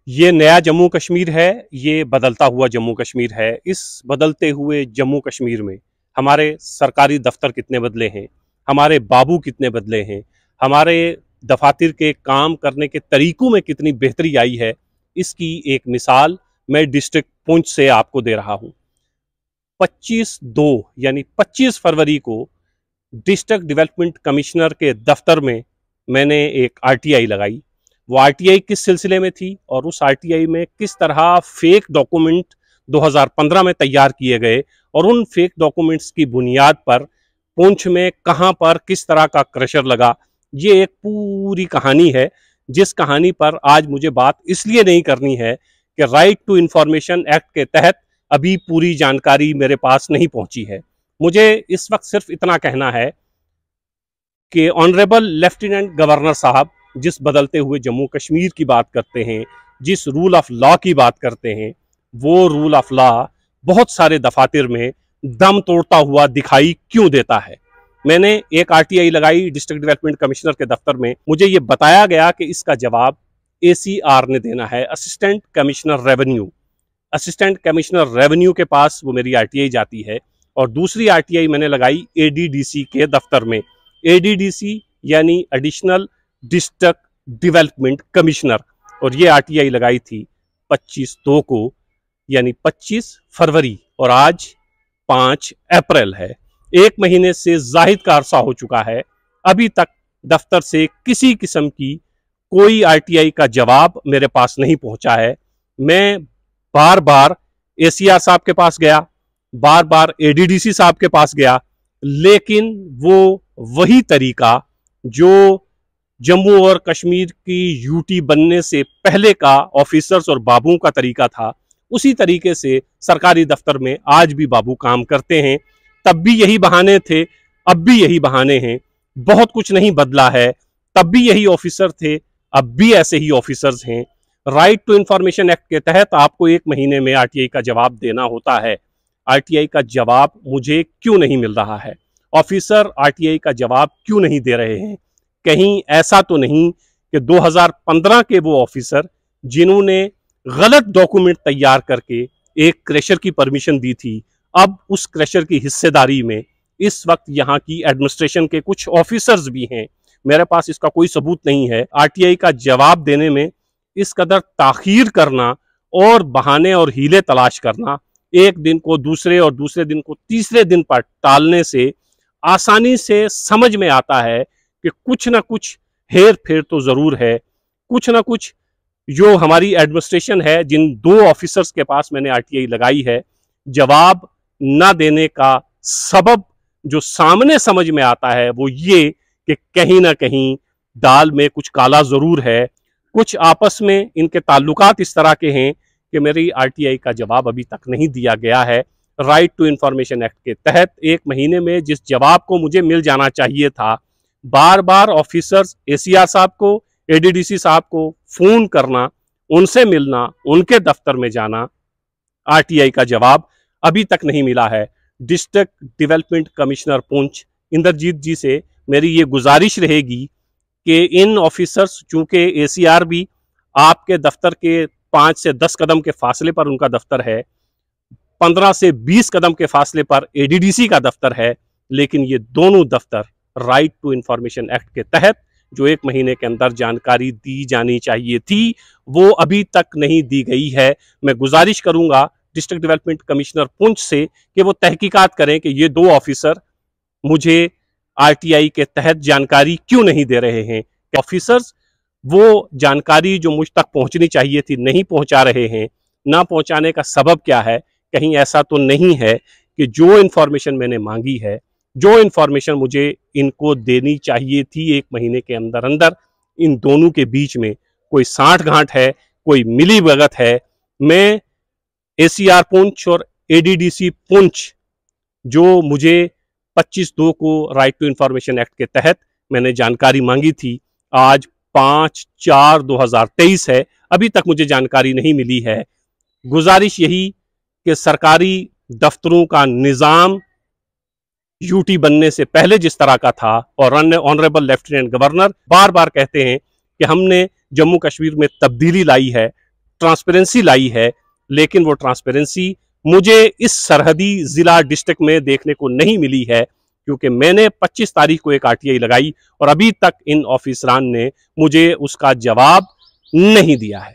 ये नया जम्मू कश्मीर है, ये बदलता हुआ जम्मू कश्मीर है। इस बदलते हुए जम्मू कश्मीर में हमारे सरकारी दफ्तर कितने बदले हैं, हमारे बाबू कितने बदले हैं, हमारे दफातर के काम करने के तरीकों में कितनी बेहतरी आई है, इसकी एक मिसाल मैं डिस्ट्रिक्ट पुंछ से आपको दे रहा हूँ। 25/2 यानी 25 फरवरी को डिस्ट्रिक्ट डेवलपमेंट कमिश्नर के दफ्तर में मैंने एक आरटीआई लगाई। वो आरटीआई किस सिलसिले में थी और उस आरटीआई में किस तरह फेक डॉक्यूमेंट 2015 में तैयार किए गए और उन फेक डॉक्यूमेंट्स की बुनियाद पर पुंछ में कहां पर किस तरह का क्रशर लगा, ये एक पूरी कहानी है। जिस कहानी पर आज मुझे बात इसलिए नहीं करनी है कि राइट टू इंफॉर्मेशन एक्ट के तहत अभी पूरी जानकारी मेरे पास नहीं पहुंची है। मुझे इस वक्त सिर्फ इतना कहना है कि ऑनरेबल लेफ्टिनेंट गवर्नर साहब जिस बदलते हुए जम्मू कश्मीर की बात करते हैं, जिस रूल ऑफ लॉ की बात करते हैं, वो रूल ऑफ लॉ बहुत सारे दफातर में दम तोड़ता हुआ दिखाई क्यों देता है। मैंने एक आरटीआई लगाई डिस्ट्रिक्ट डेवलपमेंट कमिश्नर के दफ्तर में। मुझे ये बताया गया कि इसका जवाब एसीआर ने देना है, assistant commissioner revenue. Assistant commissioner revenue के पास वो मेरी आरटीआई जाती है और दूसरी आरटीआई मैंने लगाई एडीडीसी के दफ्तर में। एडीडीसी यानी एडिशनल डिस्ट्रिक्ट डेवलपमेंट कमिश्नर, और ये आरटीआई लगाई थी 25/2 को यानी 25 फरवरी और आज 5 अप्रैल है। एक महीने से जाहिद का अरसा हो चुका है, अभी तक दफ्तर से किसी किस्म की कोई आरटीआई का जवाब मेरे पास नहीं पहुंचा है। मैं बार बार एसीआर साहब के पास गया, बार बार एडीडीसी साहब के पास गया, लेकिन वो वही तरीका जो जम्मू और कश्मीर की यूटी बनने से पहले का ऑफिसर्स और बाबुओं का तरीका था, उसी तरीके से सरकारी दफ्तर में आज भी बाबू काम करते हैं। तब भी यही बहाने थे, अब भी यही बहाने हैं, बहुत कुछ नहीं बदला है। तब भी यही ऑफिसर थे, अब भी ऐसे ही ऑफिसर्स हैं। राइट टू इंफॉर्मेशन एक्ट के तहत आपको 1 महीने में आरटीआई का जवाब देना होता है। आरटीआई का जवाब मुझे क्यों नहीं मिल रहा है? ऑफिसर आरटीआई का जवाब क्यों नहीं दे रहे हैं? कहीं ऐसा तो नहीं कि 2015 के वो ऑफिसर जिन्होंने गलत डॉक्यूमेंट तैयार करके एक क्रशर की परमिशन दी थी, अब उस क्रशर की हिस्सेदारी में इस वक्त यहाँ की एडमिनिस्ट्रेशन के कुछ ऑफिसर्स भी हैं। मेरे पास इसका कोई सबूत नहीं है। आरटीआई का जवाब देने में इस कदर ताखीर करना और बहाने और हीले तलाश करना, एक दिन को दूसरे और दूसरे दिन को तीसरे दिन पर टालने से आसानी से समझ में आता है कि कुछ ना कुछ हेर फेर तो जरूर है। कुछ ना कुछ जो हमारी एडमिनिस्ट्रेशन है, जिन 2 ऑफिसर्स के पास मैंने आरटीआई लगाई है, जवाब ना देने का सबब जो सामने समझ में आता है वो ये कि कहीं ना कहीं दाल में कुछ काला जरूर है। कुछ आपस में इनके ताल्लुकात इस तरह के हैं कि मेरी आरटीआई का जवाब अभी तक नहीं दिया गया है। राइट टू इंफॉर्मेशन एक्ट के तहत 1 महीने में जिस जवाब को मुझे मिल जाना चाहिए था, बार बार ऑफिसर्स एसीआर साहब को, एडीडीसी साहब को फोन करना, उनसे मिलना, उनके दफ्तर में जाना, आरटीआई का जवाब अभी तक नहीं मिला है। District development commissioner Poonch Indrajit ji से मेरी ये गुजारिश रहेगी कि इन ऑफिसर्स, चूंकि एसीआर भी आपके दफ्तर के 5 से 10 कदम के फासले पर उनका दफ्तर है, 15 से 20 कदम के फासले पर एडीडीसी का दफ्तर है, लेकिन ये दोनों दफ्तर राइट टू इंफॉर्मेशन एक्ट के तहत जो 1 महीने के अंदर जानकारी दी जानी चाहिए थी, वो अभी तक नहीं दी गई है। मैं गुजारिश करूंगा डिस्ट्रिक्ट डेवलपमेंट कमिश्नर पुंछ से कि वो तहकीकात करें कि ये 2 ऑफिसर मुझे आरटीआई के तहत जानकारी क्यों नहीं दे रहे हैं। ऑफिसर्स वो जानकारी जो मुझ तक पहुंचनी चाहिए थी नहीं पहुंचा रहे हैं। ना पहुंचाने का सबब क्या है? कहीं ऐसा तो नहीं है कि जो इन्फॉर्मेशन मैंने मांगी है, जो इन्फॉर्मेशन मुझे इनको देनी चाहिए थी 1 महीने के अंदर अंदर, इन दोनों के बीच में कोई साठ गांठ है, कोई मिली भगत है। मैं एसीआर पुंछ और एडीडीसी पुंछ जो मुझे 25/2 को राइट टू इंफॉर्मेशन एक्ट के तहत मैंने जानकारी मांगी थी, आज 5/4/2023 है, अभी तक मुझे जानकारी नहीं मिली है। गुजारिश यही कि सरकारी दफ्तरों का निज़ाम यूटी बनने से पहले जिस तरह का था, और ऑनरेबल लेफ्टिनेंट गवर्नर बार बार कहते हैं कि हमने जम्मू कश्मीर में तब्दीली लाई है, ट्रांसपेरेंसी लाई है, लेकिन वो ट्रांसपेरेंसी मुझे इस सरहदी जिला डिस्ट्रिक्ट में देखने को नहीं मिली है, क्योंकि मैंने 25 तारीख को एक आरटीआई लगाई और अभी तक इन ऑफिसरान ने मुझे उसका जवाब नहीं दिया है।